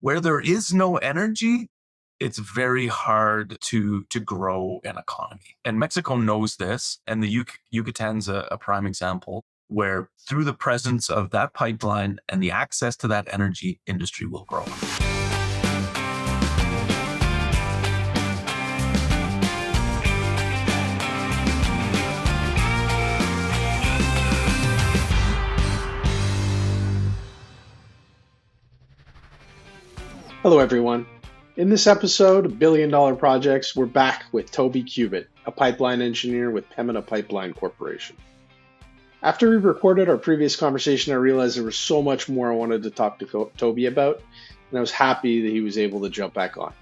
Where there is no energy, it's very hard to grow an economy. And Mexico knows this, and the Yucatan's a prime example, where through the presence of that pipeline and the access to that energy, industry will grow. Hello, everyone. In this episode of Billion Dollar Projects, we're back with Toby Cubitt, a pipeline engineer with Pemina Pipeline Corporation. After we recorded our previous conversation, I realized there was so much more I wanted to talk to Toby about, and I was happy that he was able to jump back on.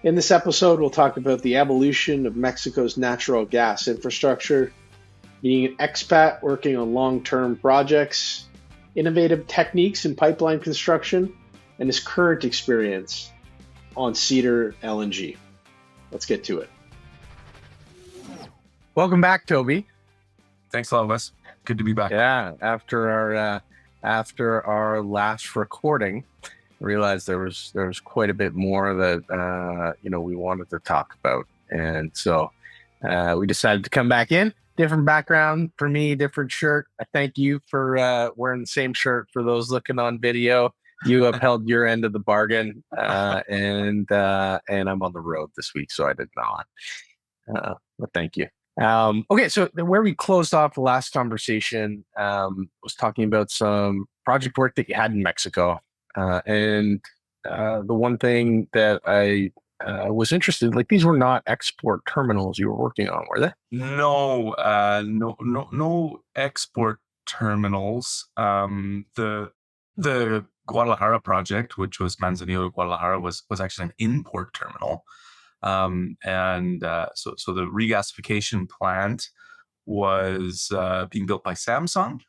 In this episode, we'll talk about the evolution of Mexico's natural gas infrastructure, being an expat working on long-term projects, innovative techniques in pipeline construction, and his current experience on Cedar LNG. Let's get to it. Welcome back, Toby. Thanks a lot, Wes. Good to be back. Yeah, after our last recording, I realized there was quite a bit more that we wanted to talk about, and so we decided to come back in. Different background for me, different shirt. I thank you for wearing the same shirt. For those looking on video, you upheld your end of the bargain, and I'm on the road this week, so I did not. But thank you. Okay, so where we closed off the last conversation was talking about some project work that you had in Mexico, and the one thing that I was interested in, like, these were not export terminals you were working on, were they? No export terminals. The Guadalajara project, which was Manzanillo Guadalajara, was actually an import terminal. So the regasification plant was being built by Samsung,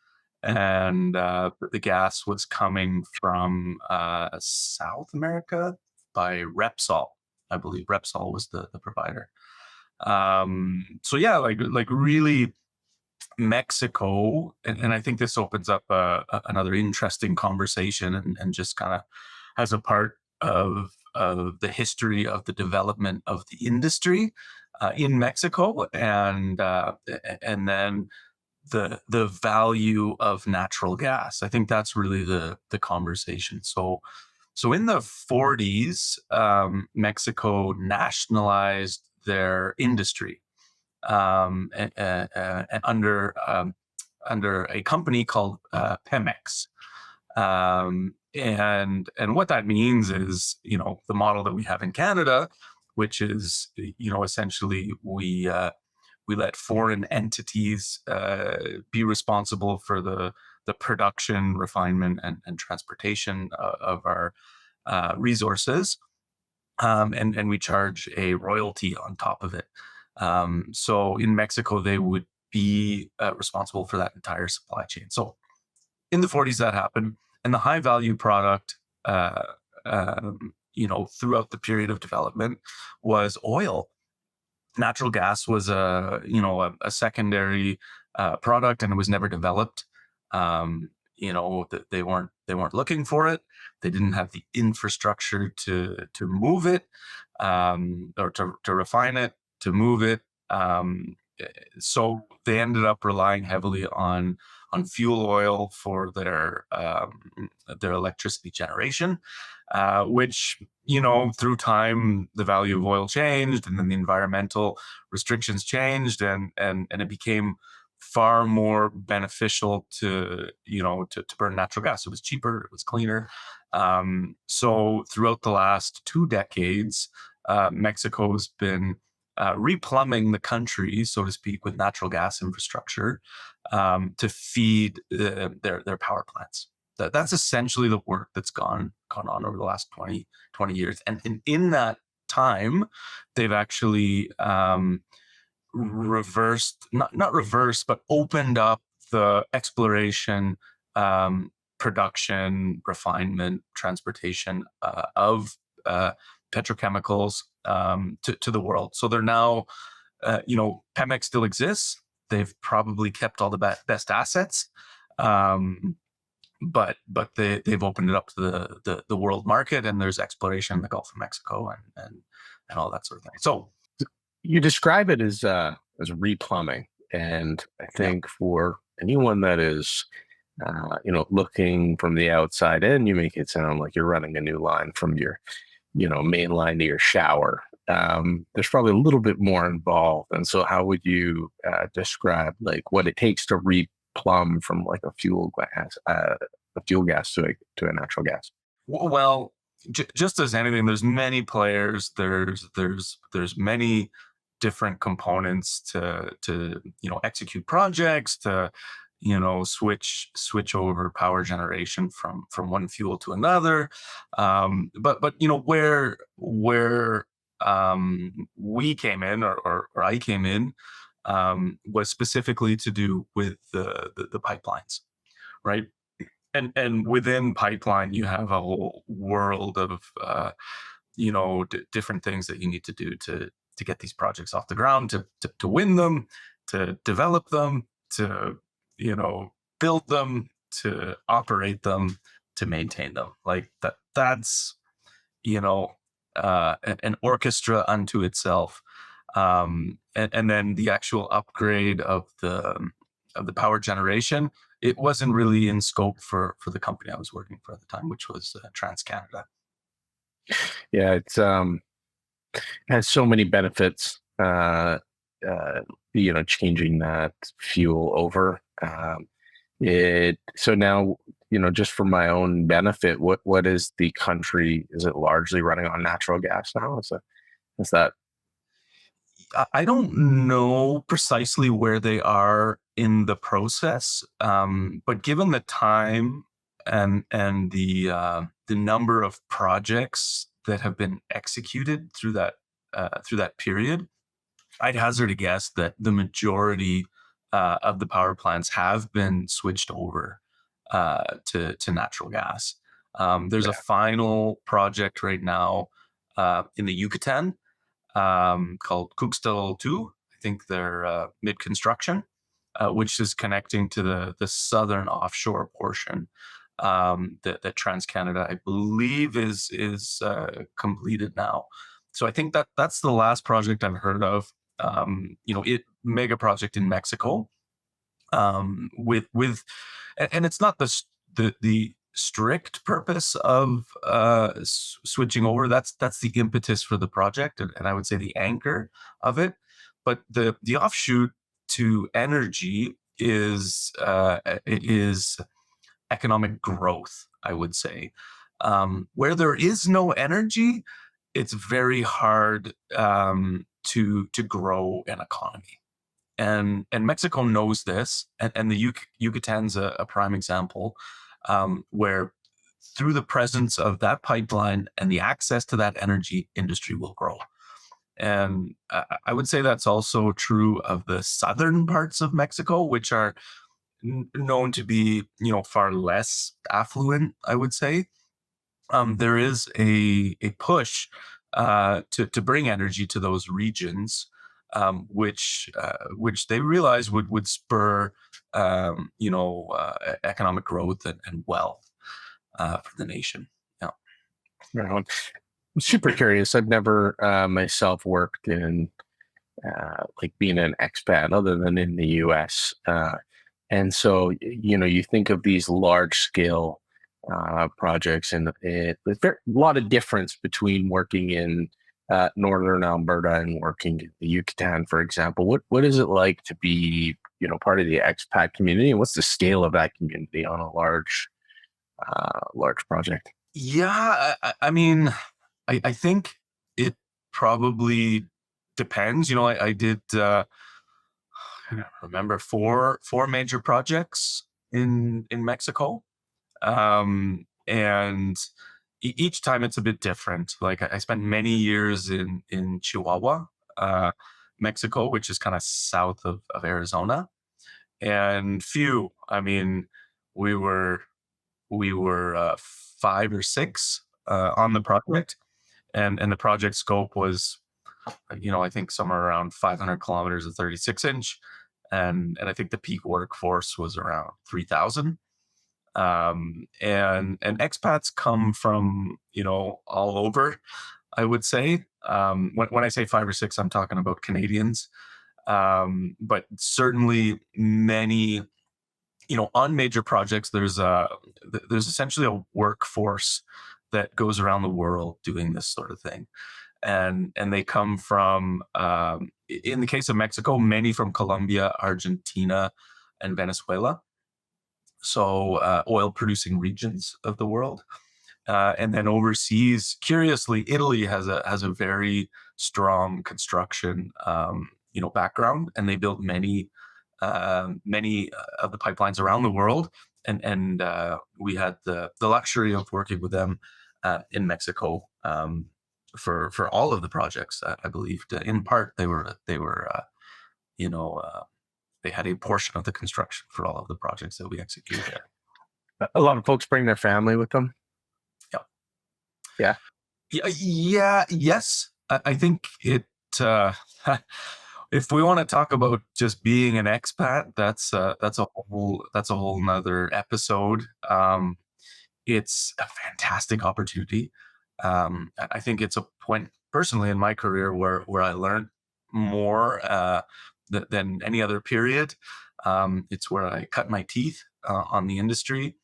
and the gas was coming from South America by Repsol. I believe Repsol was the provider. So yeah, like really Mexico, and I think this opens up another interesting conversation, and just kind of as a part of the history of the development of the industry in Mexico, and then the value of natural gas. I think that's really the conversation. So in the 40s, Mexico nationalized their industry. Under a company called Pemex, and what that means is, the model that we have in Canada, which is, essentially we let foreign entities be responsible for the production, refinement, and transportation of our resources, and we charge a royalty on top of it. So in Mexico, they would be responsible for that entire supply chain. So in the 40s, that happened, and the high value product, throughout the period of development, was oil. Natural gas was a secondary product, and it was never developed. They weren't looking for it. They didn't have the infrastructure to move it, or to refine it, to move it. So they ended up relying heavily on fuel oil for their electricity generation, which, through time, the value of oil changed, and then the environmental restrictions changed, and it became far more beneficial to burn natural gas. It was cheaper, it was cleaner. So throughout the last 2 decades, Mexico's been replumbing the country, so to speak, with natural gas infrastructure to feed their power plants. That's essentially the work that's gone on over the last 20 years. And in that time, they've actually not reversed, but opened up the exploration, production, refinement, transportation of petrochemicals to the world. So they're now, Pemex still exists. They've probably kept all the best assets. they've opened it up to the world market, and there's exploration in the Gulf of Mexico and all that sort of thing. So you describe it as replumbing, and I think for anyone that is looking from the outside in, you make it sound like you're running a new line from your main line to your shower. There's probably a little bit more involved, and so how would you describe like what it takes to replumb from like a fuel gas to a natural gas? well, just as anything, there's many players. There's many different components to execute projects, to switch over power generation from one fuel to another. But where we came in, or I came in, was specifically to do with the pipelines, right? And within pipeline, you have a whole world of different things that you need to do to get these projects off the ground, to win them, to develop them, to build them, to operate them, to maintain them. Like that's an orchestra unto itself. And then the actual upgrade of the power generation, it wasn't really in scope for the company I was working for at the time, which was TransCanada. Yeah, it's has so many benefits. Changing that fuel over. So now, just for my own benefit, what is the country? Is it largely running on natural gas now? Is that? I don't know precisely where they are in the process, but given the time and the number of projects that have been executed through that period, I'd hazard a guess that the majority of the power plants have been switched over to natural gas. There's a final project right now in the Yucatan called Cuxtel 2. I think they're mid-construction, which is connecting to the southern offshore portion that TransCanada, I believe, is completed now. So I think that's the last project I've heard of. Mega project in Mexico, with and it's not the strict purpose of switching over. That's the impetus for the project, and I would say the anchor of it. But the offshoot to energy is economic growth, I would say. Where there is no energy, it's very hard to grow an economy. And Mexico knows this, and the Yucatan's a prime example, where through the presence of that pipeline and the access to that energy, industry will grow. And I would say that's also true of the southern parts of Mexico, which are known to be far less affluent, I would say. There is a push to bring energy to those regions, which they realize would spur economic growth and wealth for the nation. Yeah. Right on. I'm super curious. I've never myself worked in like being an expat other than in the US. And so, you think of these large scale projects, and there's a lot of difference between working in northern Alberta and working in the Yucatan, for example. What is it like to be, part of the expat community, and what's the scale of that community on a large project? Yeah, I mean, I think it probably depends. I did. I don't remember four major projects in Mexico, and each time it's a bit different. Like I spent many years in Chihuahua, Mexico, which is kind of south of Arizona, and I mean, we were 5 or 6 on the project, and the project scope was, I think somewhere around 500 kilometers of 36 inch, and I think the peak workforce was around 3,000. And expats come from, all over, I would say. When I say 5 or 6, I'm talking about Canadians. But certainly many, on major projects, there's essentially a workforce that goes around the world doing this sort of thing. And they come from, in the case of Mexico, many from Colombia, Argentina, and Venezuela. So oil producing regions of the world. And then overseas, curiously, Italy has a very strong construction, background, and they built many of the pipelines around the world. And we had the luxury of working with them in Mexico, for all of the projects. I believe, in part, you know they had a portion of the construction for all of the projects that we executed there. A lot of folks bring their family with them. Yeah. Yeah. Yeah. Yes. I think it. If we want to talk about just being an expat, that's a whole nother episode. It's a fantastic opportunity. I think it's a point personally in my career where I learned more than any other period. It's where I cut my teeth on the industry.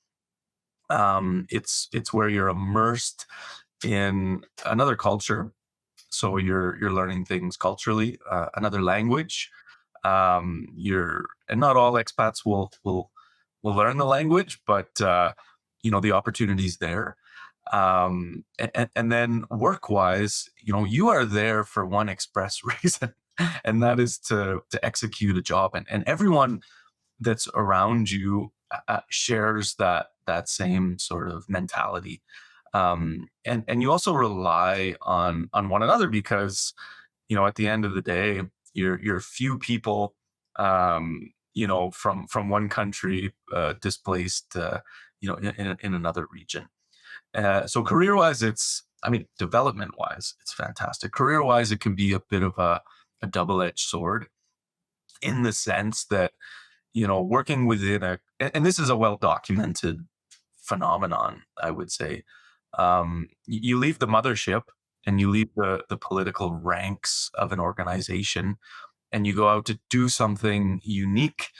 It's where you're immersed in another culture, so you're learning things culturally, another language. And not all expats will learn the language, but the opportunity's there. And then work wise, you are there for one express reason, and that is to execute a job, and everyone that's around you shares that same sort of mentality. And you also rely on one another, because at the end of the day, you're few people, from one country displaced, in another region. So career wise, development wise, it's fantastic. Career wise, it can be a bit of a double-edged sword, in the sense that, working within and this is a well documented phenomenon, I would say. You leave the mothership, and you leave the political ranks of an organization, and you go out to do something unique,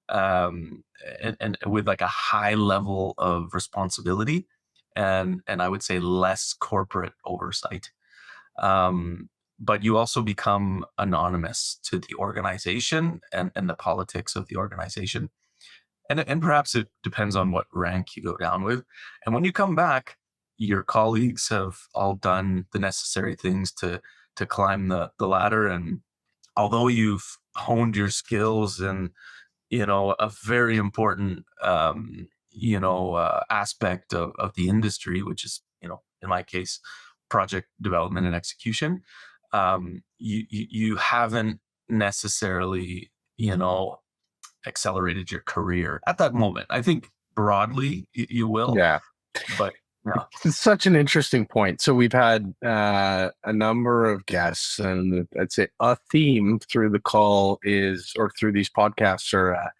and with like a high level of responsibility, and I would say less corporate oversight. But you also become anonymous to the organization and the politics of the organization. And perhaps it depends on what rank you go down with. And when you come back, your colleagues have all done the necessary things to climb the ladder. And although you've honed your skills in, a very important, aspect of the industry, which is, in my case, project development and execution, you haven't necessarily, accelerated your career at that moment. I think broadly you will. Yeah. But yeah. It's such an interesting point. So we've had a number of guests, and I'd say a theme through the call or through these podcasts are,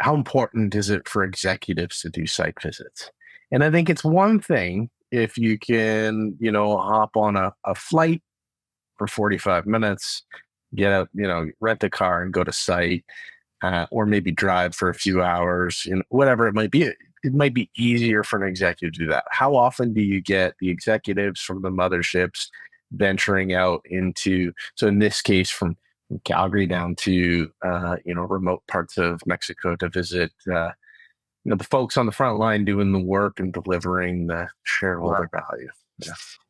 how important is it for executives to do site visits? And I think it's one thing if you can, hop on a flight for 45 minutes, get out, rent a car and go to site, or maybe drive for a few hours, whatever it might be. It might be easier for an executive to do that. How often do you get the executives from the motherships venturing out into, so in this case, from Calgary down to, remote parts of Mexico to visit, the folks on the front line doing the work and delivering the shareholder value?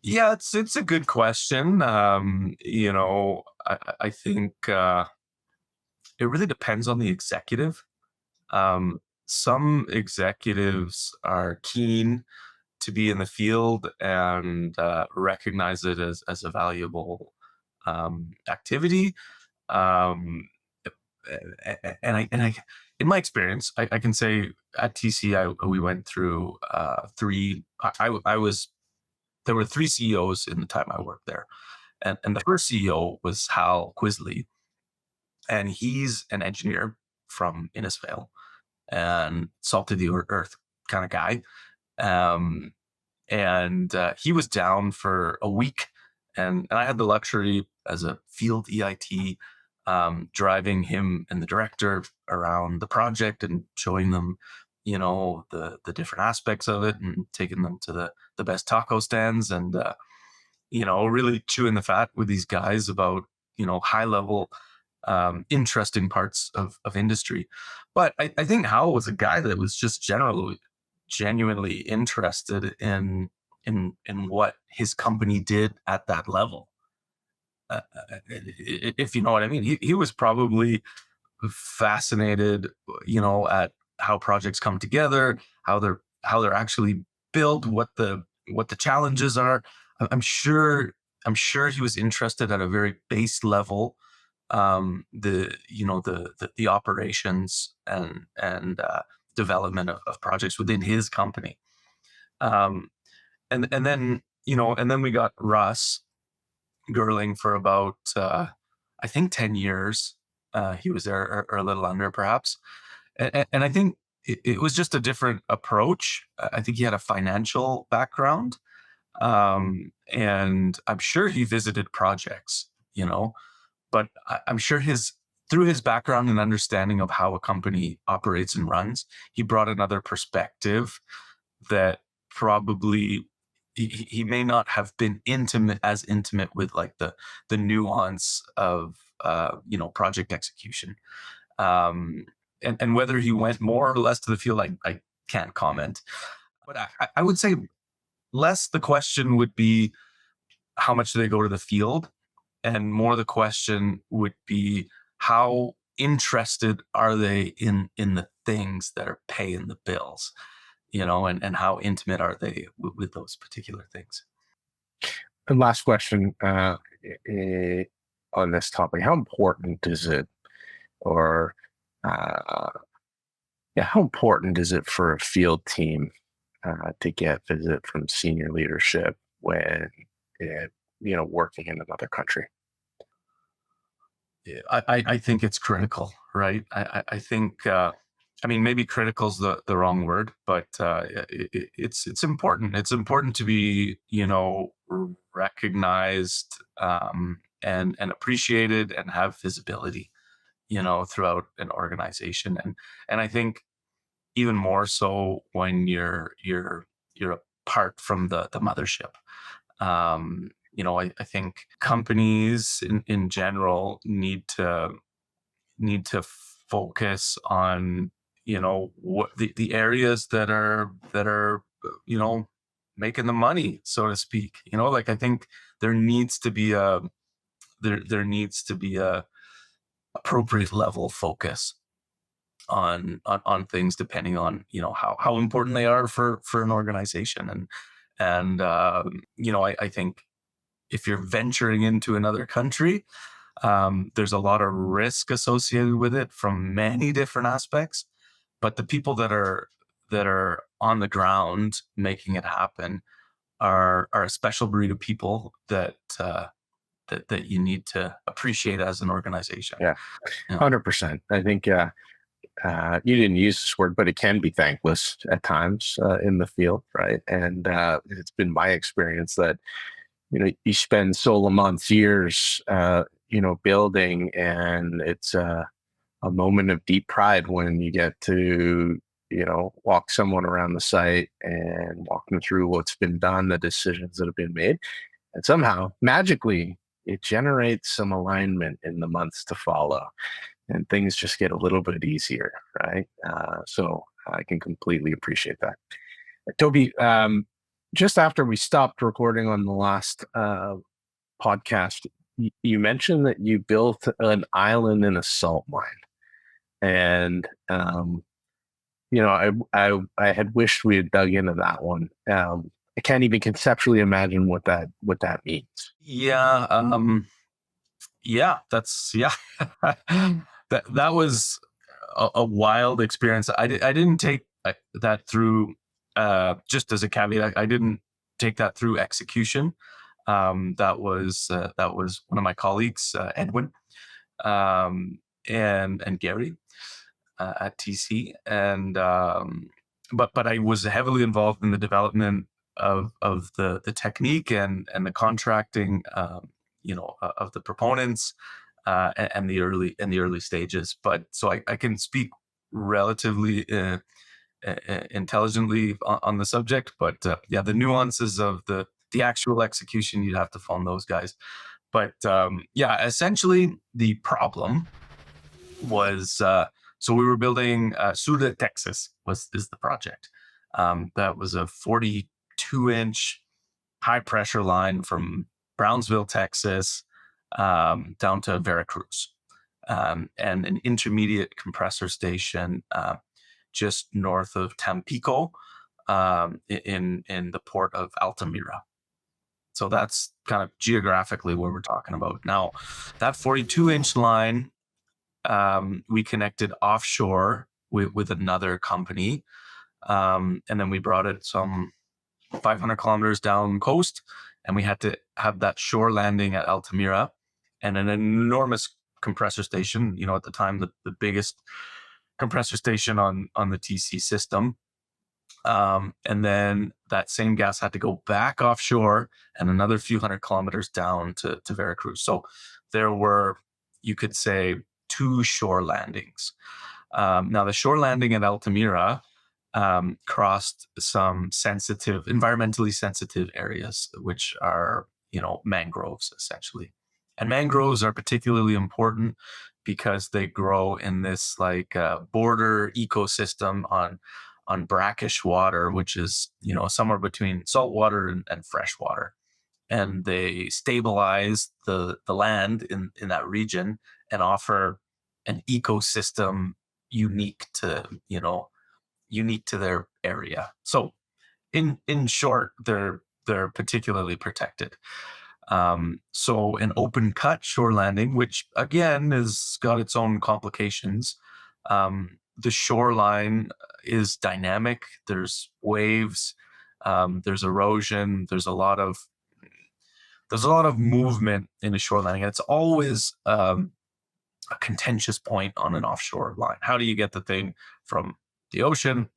Yeah, it's a good question. I think it really depends on the executive. Some executives are keen to be in the field and recognize it as a valuable activity. And I, in my experience, I can say at TC, we went through three. There were three CEOs in the time I worked there, and the first CEO was Hal Quisley, and he's an engineer from Innisfail and salted the earth kind of guy. Um, and he was down for a week, and I had the luxury as a field EIT, driving him and the director around the project and showing them, the different aspects of it, and taking them to the best taco stands, and really chewing the fat with these guys about high level, interesting parts of industry. But I think Howell was a guy that was just genuinely interested in what his company did at that level. If you know what I mean, he was probably fascinated, at how projects come together, how they're actually built, what the challenges are. I'm sure he was interested at a very base level, the operations and development of projects within his company. And then we got Russ Gerling for about I think 10 years. He was there, or a little under perhaps. And I think it was just a different approach. I think he had a financial background. And I'm sure he visited projects, but I'm sure through his background and understanding of how a company operates and runs, he brought another perspective that probably he may not have been as intimate with, like the nuance of project execution. And whether he went more or less to the field, I can't comment. But I would say less the question would be how much do they go to the field, and more the question would be how interested are they in the things that are paying the bills, and how intimate are they with those particular things. And last question on this topic: how important is it, or how important is it for a field team to get visit from senior leadership when working in another country? Yeah, I think it's critical, right? I think, maybe critical is the wrong word, but it's important. It's important to be, recognized, and appreciated, and have visibility, throughout an organization. And I think even more so when you're apart from the mothership. I think companies in general need to focus on what the areas that are making the money, so to speak. I think there needs to be a appropriate level focus on things, depending on how important they are for an organization. And I think if you're venturing into another country, there's a lot of risk associated with it from many different aspects. But the people that are on the ground making it happen are a special breed of people that you need to appreciate as an organization. Yeah, 100%. I think you didn't use this word, but it can be thankless at times in the field, right? And it's been my experience that you spend so months, years, building, and it's a moment of deep pride when you get to walk someone around the site and walk them through what's been done, the decisions that have been made, and somehow magically it generates some alignment in the months to follow, and things just get a little bit easier, right? So I can completely appreciate that. Toby, just after we stopped recording on the last podcast, you mentioned that you built an island in a salt mine, and I had wished we had dug into that one. I can't even conceptually imagine what that means. Yeah. That was a wild experience. I didn't take that through, just as a caveat, I didn't take that through execution. That was one of my colleagues, Edwin, and Gary, at TC. And but I was heavily involved in the development of the technique and the contracting, of the proponents, and the early stages. But so I can speak relatively intelligently on the subject, but yeah, the nuances of the actual execution, you'd have to phone those guys. But yeah, essentially the problem was, so we were building Cedar, Texas is the project. That was a 42-inch high pressure line from Brownsville, Texas, down to Veracruz, and an intermediate compressor station just north of Tampico, in the port of Altamira. So that's kind of geographically where we're talking about. Now, that 42-inch line, we connected offshore with another company, and then we brought it some 500 kilometers down coast, and we had to have that shore landing at Altamira, and an enormous compressor station. At the time, the biggest compressor station on the TC system. And then that same gas had to go back offshore and another few hundred kilometers down to Veracruz. So there were, you could say, 2 shore landings. Now, the shore landing at Altamira crossed some environmentally sensitive areas, which are, mangroves, essentially. And mangroves are particularly important because they grow in this border ecosystem on brackish water, which is, somewhere between salt water and fresh water. And they stabilize the land in that region and offer an ecosystem unique to their area. So in short, they're particularly protected. So an open cut shore landing, which again has got its own complications. The shoreline is dynamic. There's waves, there's erosion, there's a lot of movement in a shore landing. And it's always a contentious point on an offshore line. How do you get the thing from the ocean,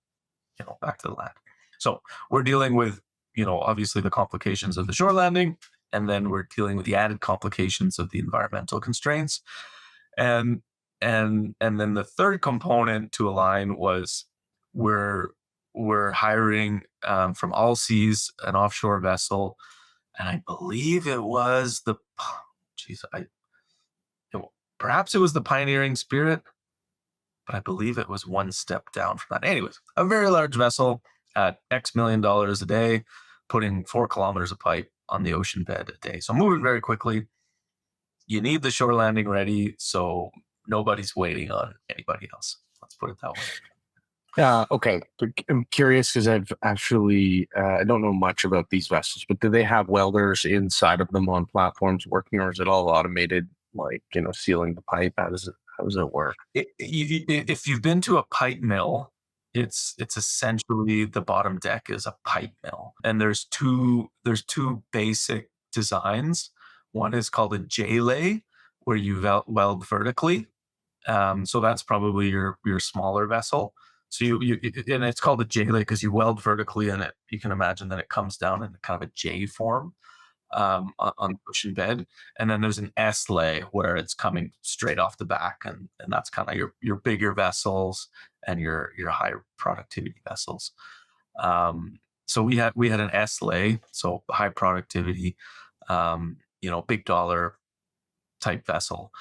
back to the land? So we're dealing with, obviously the complications of the shore landing, and then we're dealing with the added complications of the environmental constraints. And then the third component to a line was we're hiring, from All Seas, an offshore vessel, and I believe it was perhaps it was the Pioneering Spirit, but I believe it was one step down from that. Anyways, a very large vessel at X million dollars a day, putting 4 kilometers of pipe on the ocean bed a day. So moving very quickly. You need the shore landing ready, so nobody's waiting on anybody else. Let's put it that way. Yeah. Okay. I'm curious because I've actually, I don't know much about these vessels, but do they have welders inside of them on platforms working, or is it all automated, sealing the pipe? How does it work? If you've been to a pipe mill, it's essentially the bottom deck is a pipe mill, and there's two basic designs. One is called a J-lay, where you weld vertically. So that's probably your smaller vessel. So you and it's called a J-lay because you weld vertically, and you can imagine that it comes down in kind of a J form, on the ocean bed. And then there's an S-lay where it's coming straight off the back, and that's kind of your bigger vessels and your high productivity vessels. So we had an S-lay, so high productivity, big dollar type vessel.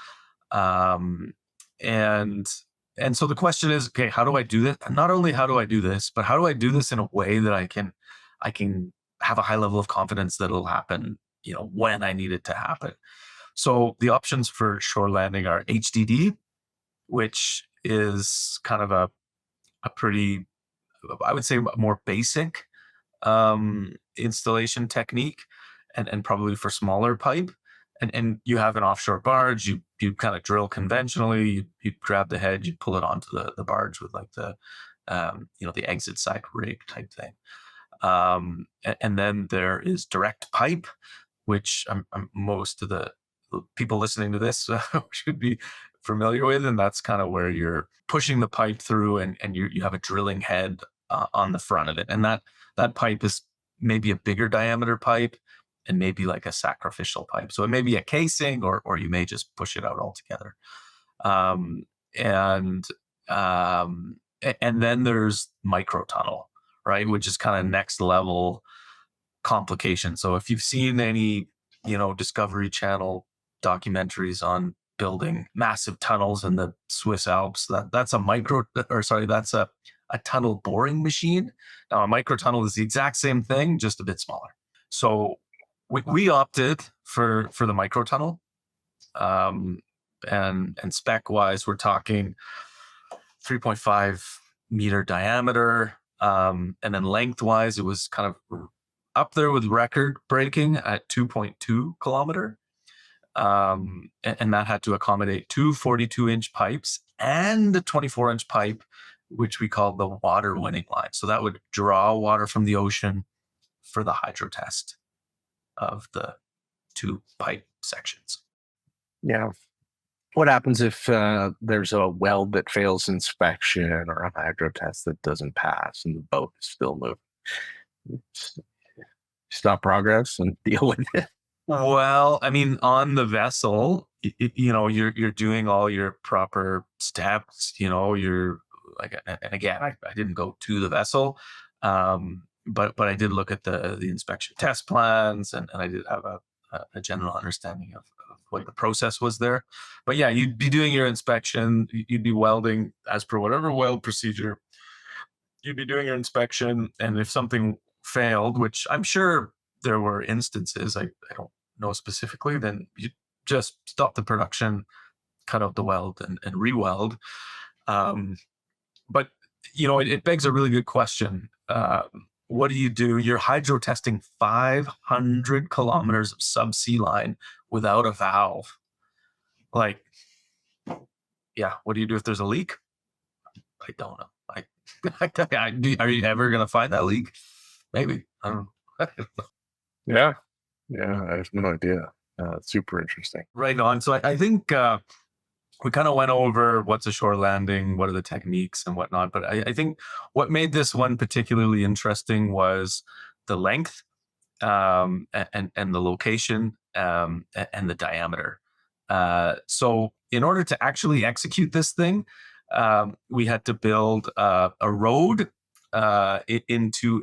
And so the question is, okay, how do I do this? Not only how do I do this, but how do I do this in a way that I can have a high level of confidence that it'll happen, when I need it to happen. So the options for shore landing are HDD, which is kind of a pretty, I would say, more basic installation technique, and probably for smaller pipe. And you have an offshore barge, you kind of drill conventionally, you grab the head, you pull it onto the barge with the exit side rig type thing. And then there is direct pipe, which most of the people listening to this should be familiar with. And that's kind of where you're pushing the pipe through, and you have a drilling head on the front of it. And that pipe is maybe a bigger diameter pipe and maybe like a sacrificial pipe. So it may be a casing, or you may just push it out altogether. Um, and and then there's micro tunnel, right, which is kind of next level complication. So if you've seen any, Discovery Channel documentaries on building massive tunnels in the Swiss Alps, that's a tunnel boring machine. Now a micro tunnel is the exact same thing, just a bit smaller. So we opted for the micro tunnel, and spec wise, we're talking 3.5 meter diameter, and then lengthwise, it was kind of up there with record breaking at 2.2 kilometer. And that had to accommodate two 42-inch pipes and a 24-inch pipe, which we call the water winning line. So that would draw water from the ocean for the hydro test of the two pipe sections. Yeah. What happens if there's a weld that fails inspection or a hydro test that doesn't pass and the boat is still moving? Stop progress and deal with it. Well, I mean, on the vessel, you're doing all your proper steps. You're like, and again, I didn't go to the vessel, but I did look at the inspection test plans, and I did have a general understanding of what the process was there. But yeah, you'd be doing your inspection, you'd be welding as per whatever weld procedure. You'd be doing your inspection, and if something failed, which I'm sure there were instances, I don't know specifically, then you just stop the production, cut out the weld, and re-weld. But it begs a really good question. What do you do? You're hydro testing 500 kilometers of subsea line without a valve. Like, yeah, what do you do if there's a leak? I don't know. Are you ever going to find that leak? Maybe. I don't know. Yeah. I have no idea. Super interesting. Right on. So I think we kind of went over what's a shore landing, what are the techniques and whatnot. But I think what made this one particularly interesting was the length, and the location, and the diameter. So in order to actually execute this thing, we had to build a road into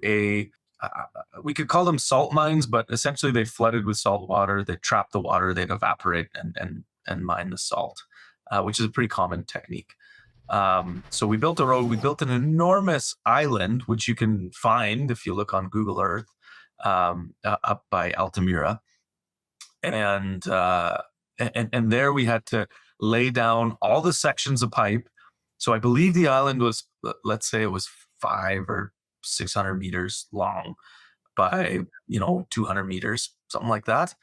we could call them salt mines, but essentially they flooded with salt water. They trap the water, they'd evaporate and mine the salt, which is a pretty common technique. So we built a road. We built an enormous island, which you can find if you look on Google Earth, up by Altamira. And there we had to lay down all the sections of pipe. So I believe the island was, let's say it was 500 or 600 meters long by 200 meters, something like that.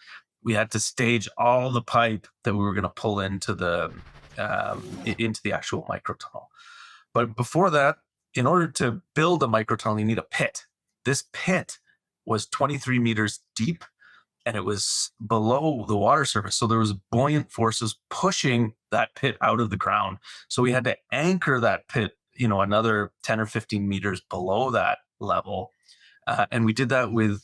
We had to stage all the pipe that we were going to pull into the actual microtunnel. But before that, in order to build a microtunnel, you need a pit. This pit was 23 meters deep, and it was below the water surface. So there was buoyant forces pushing that pit out of the ground. So we had to anchor that pit, another 10 or 15 meters below that level. And we did that with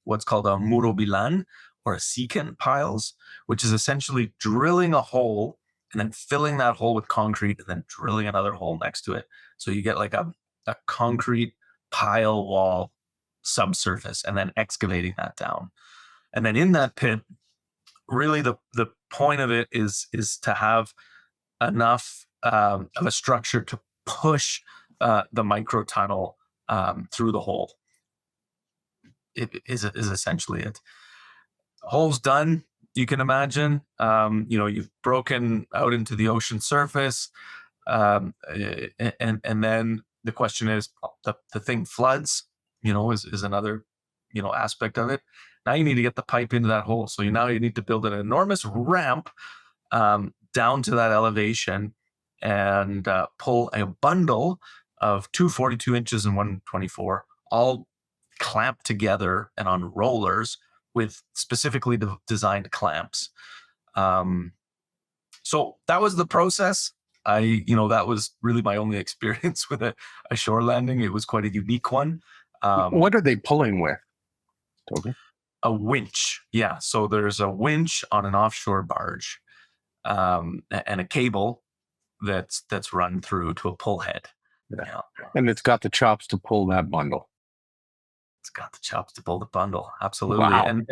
what's called a muro bilan, or a secant piles, which is essentially drilling a hole and then filling that hole with concrete and then drilling another hole next to it. So you get like a concrete pile wall subsurface and then excavating that down. And then in that pit, really the point of it is to have enough of a structure to push the micro tunnel through the hole. It is essentially it. Hole's done. You can imagine, you've broken out into the ocean surface, and then the question is, the thing floods, is another, aspect of it. Now you need to get the pipe into that hole. So you need to build an enormous ramp down to that elevation and pull a bundle of two 42 inches and one 24, all clamped together and on rollers with specifically designed clamps. So that was the process. that was really my only experience with a shore landing. It was quite a unique one. What are they pulling with, Toby? A winch. Yeah. So there's a winch on an offshore barge, and a cable that's run through to a pull head. Yeah. And it's got the chops to pull that bundle. It's got the chops to pull the bundle. Absolutely. Wow. And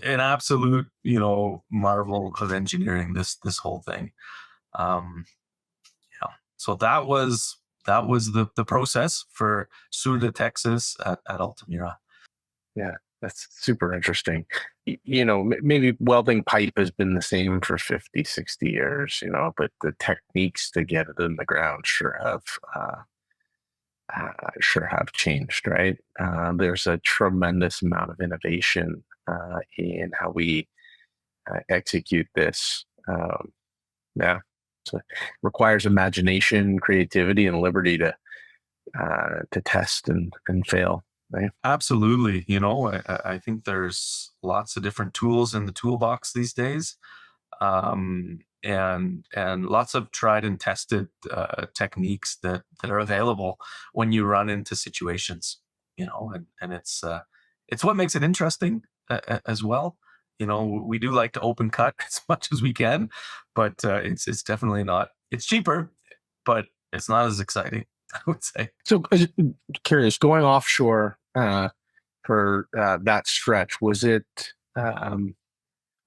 an absolute, marvel of engineering, this whole thing. So that was the process for Sur de Texas at Altamira. Yeah, that's super interesting. Maybe welding pipe has been the same for 50, 60 years, but the techniques to get it in the ground sure have changed, right? There's a tremendous amount of innovation in how we execute this. Yeah, so it requires imagination, creativity, and liberty to test and fail. Right? Absolutely. I think there's lots of different tools in the toolbox these days, and lots of tried and tested techniques that are available when you run into situations. And it's what makes it interesting as well. We do like to open cut as much as we can, but it's definitely not. It's cheaper, but it's not as exciting, I would say. So, curious, going offshore for that stretch, was it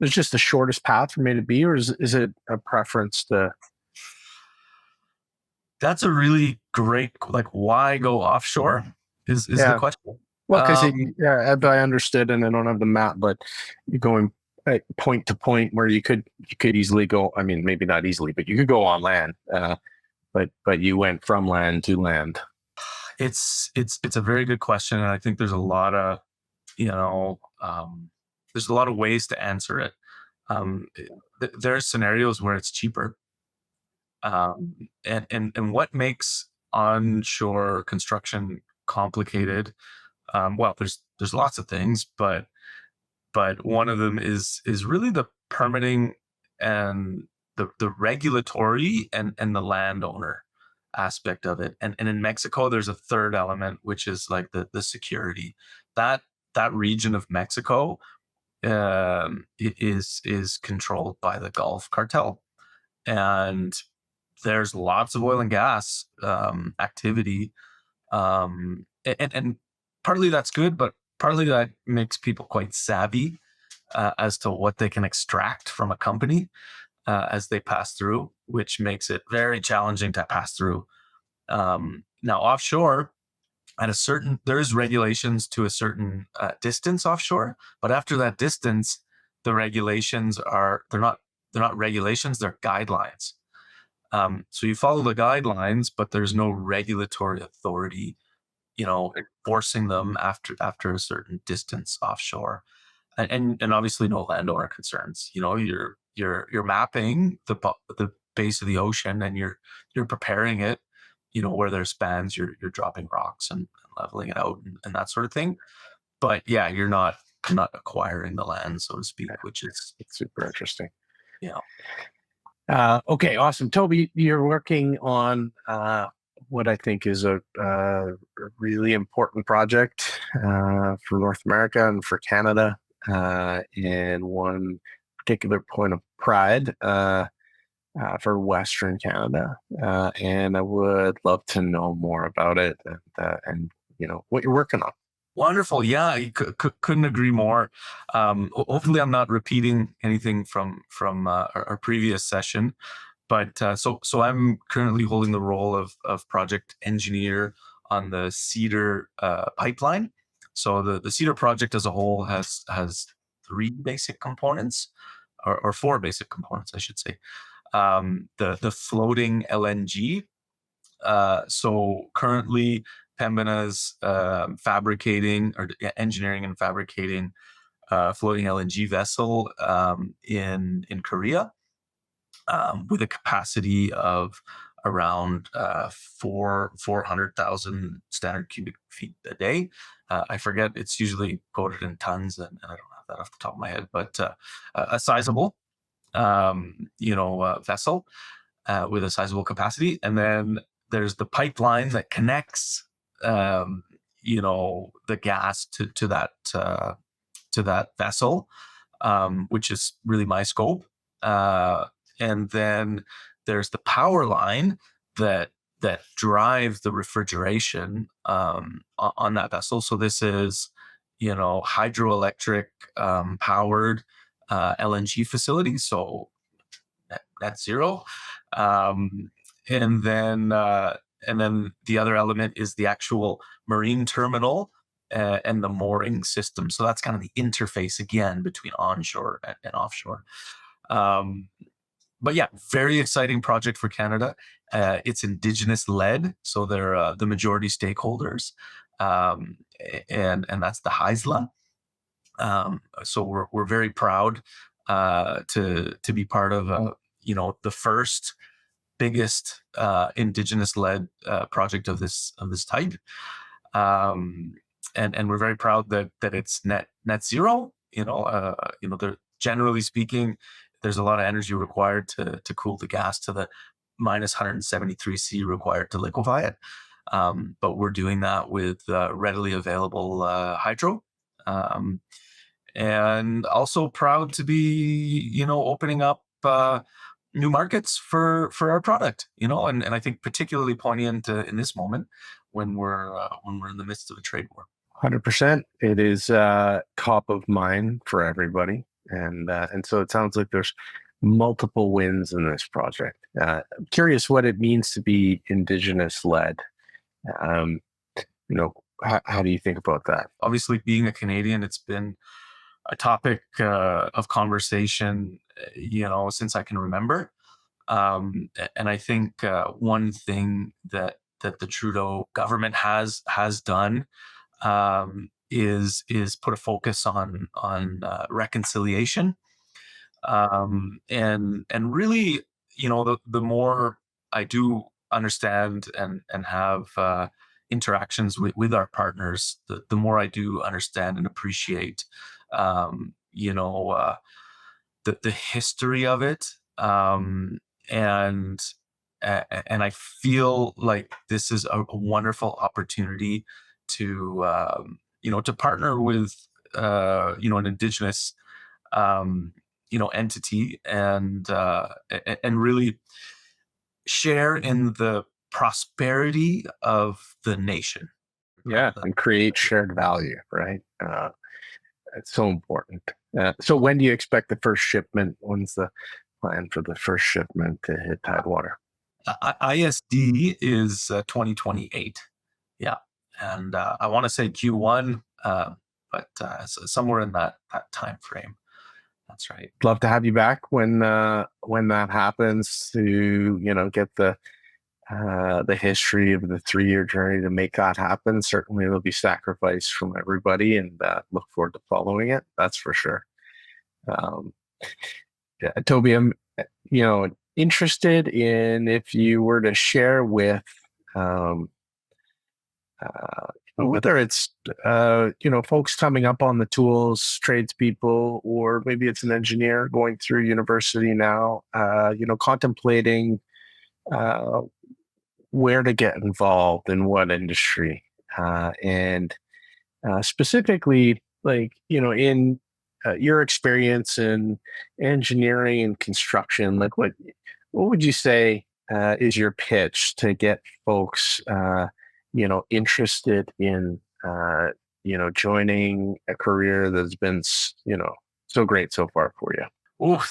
just the shortest path from A to B, or is it a preference to? That's a really great, why go offshore is the question. Well, because I understood, and I don't have the map, but you're going point to point where you could easily go. I mean, maybe not easily, but you could go on land. But you went from land to land. It's a very good question, and I think there's a lot of there's a lot of ways to answer it. There are scenarios where it's cheaper, and what makes onshore construction complicated? Well, there's lots of things, but one of them is really the permitting and the regulatory and the landowner aspect of it. And in Mexico, there's a third element, which is like the security. That region of Mexico is controlled by the Gulf cartel, and there's lots of oil and gas activity, and partly that's good, but partly that makes people quite savvy as to what they can extract from a company as they pass through, which makes it very challenging to pass through. Now, offshore, there's regulations to a certain distance offshore, but after that distance, the regulations they're not regulations, they're guidelines. So you follow the guidelines, but there's no regulatory authority, enforcing them after a certain distance offshore, and obviously no landowner concerns. You're mapping the base of the ocean, and you're preparing it. Where there's spans, you're dropping rocks and leveling it out and that sort of thing. But yeah, you're not acquiring the land, so to speak, which is super interesting. Yeah. Okay, awesome. Toby, you're working on what I think is a really important project for North America and for Canada, and one particular point of pride for Western Canada. And I would love to know more about it and what you're working on. Wonderful. Yeah, I couldn't agree more. Hopefully I'm not repeating anything from our previous session, but so I'm currently holding the role of project engineer on the Cedar pipeline. So the Cedar project as a whole has three basic components, or four basic components, I should say. The floating LNG. So currently, Pembina's fabricating or engineering and fabricating floating LNG vessel in Korea, with a capacity of around 400,000 standard cubic feet a day. I forget, it's usually quoted in tons, and I don't have that off the top of my head, but a sizable vessel. with a sizable capacity. And then there's the pipeline that connects, the gas to that vessel, which is really my scope. And then there's the power line that drives the refrigeration on that vessel. So this is, hydroelectric powered LNG facility. So net zero. And then the other element is the actual marine terminal and the mooring system. So that's kind of the interface again between onshore and offshore. But yeah, very exciting project for Canada. It's Indigenous led, so they're the majority stakeholders, and that's the Haisla. So we're very proud to be part of the first biggest Indigenous led project of this type. And we're very proud that it's net zero. Generally speaking, there's a lot of energy required to cool the gas to the minus 173 C required to liquefy it. But we're doing that with readily available hydro. And also proud to be, opening up new markets for our product, and I think particularly poignant in this moment when we're in the midst of a trade war. 100%. It is top of mind for everybody. And so it sounds like there's multiple wins in this project. I'm curious what it means to be Indigenous led. How do you think about that? Obviously, being a Canadian, it's been a topic of conversation, since I can remember. And I think one thing that the Trudeau government has done is put a focus on reconciliation, and really, the more I do understand and have interactions with our partners, the more I do understand and appreciate, the history of it, and I feel like this is a wonderful opportunity to to partner with an Indigenous entity and really share in the prosperity of the nation. Yeah, and create shared value, right? It's so important. So when do you expect the first shipment? When's the plan for the first shipment to hit Tidewater? ISD is 2028. Yeah. And I want to say Q1, but somewhere in that time frame. That's right. Love to have you back when that happens to get the history of the 3-year journey to make that happen. Certainly, there'll be sacrifice from everybody, and look forward to following it. That's for sure. Yeah, Toby, I'm interested in if you were to share with whether it's folks coming up on the tools, tradespeople, or maybe it's an engineer going through university now, contemplating where to get involved in what industry, and specifically, in your experience in engineering and construction, what would you say is your pitch to get folks interested in joining a career that's been so great so far for you? Oh,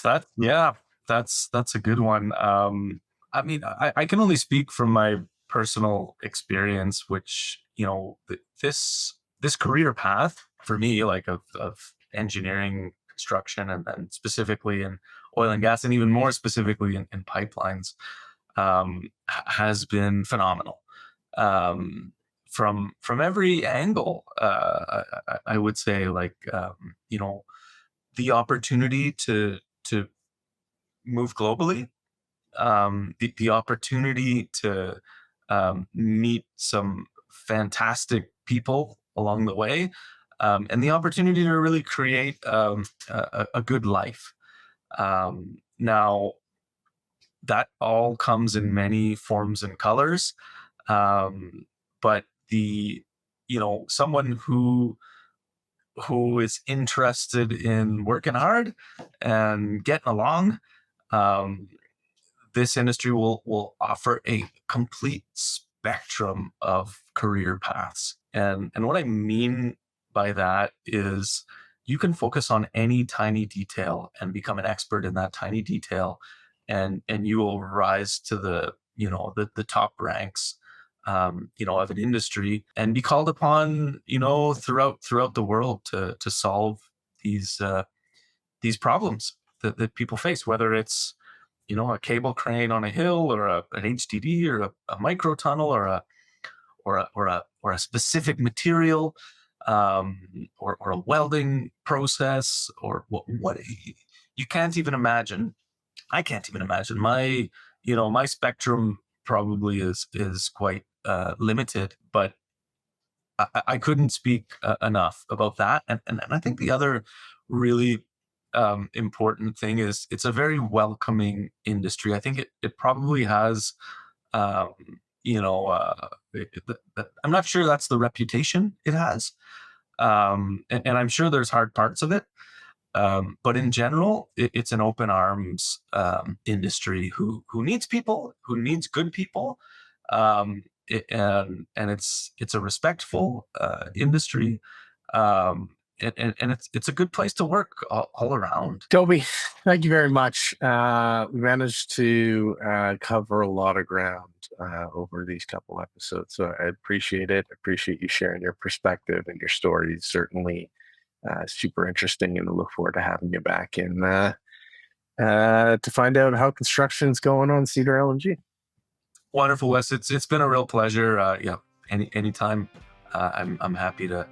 that's a good one. I mean, I can only speak from my personal experience, which this career path for me, like of engineering, construction, and then specifically in oil and gas, and even more specifically in pipelines, has been phenomenal. From every angle, I would say, the opportunity to move globally, the opportunity to meet some fantastic people along the way, and the opportunity to really create a good life. Now, that all comes in many forms and colors. But someone who is interested in working hard and getting along, um, this industry will offer a complete spectrum of career paths. And what I mean by that is you can focus on any tiny detail and become an expert in that tiny detail, and you will rise to the top ranks of an industry and be called upon throughout the world to solve these problems that people face, whether it's a cable crane on a hill, or an HDD, or a micro tunnel, or a specific material, or a welding process, or what you can't even imagine. I can't even imagine. My spectrum probably is quite limited, but I couldn't speak enough about that. And I think the other really important thing is it's a very welcoming industry. I think it probably has, um, I'm not sure that's the reputation it has. And I'm sure there's hard parts of it. But in general, it's an open arms industry who needs people, who needs good people. And it's a respectful industry. And it's a good place to work all around. Toby, thank you very much. We managed to cover a lot of ground over these couple episodes, so I appreciate it. I appreciate you sharing your perspective and your stories. Certainly super interesting, and I look forward to having you back in to find out how construction's going on Cedar LNG. Wonderful, Wes. It's been a real pleasure. Anytime. I'm happy to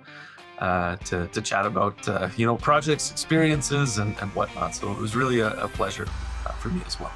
chat about projects, experiences, and whatnot. So it was really a pleasure for me as well.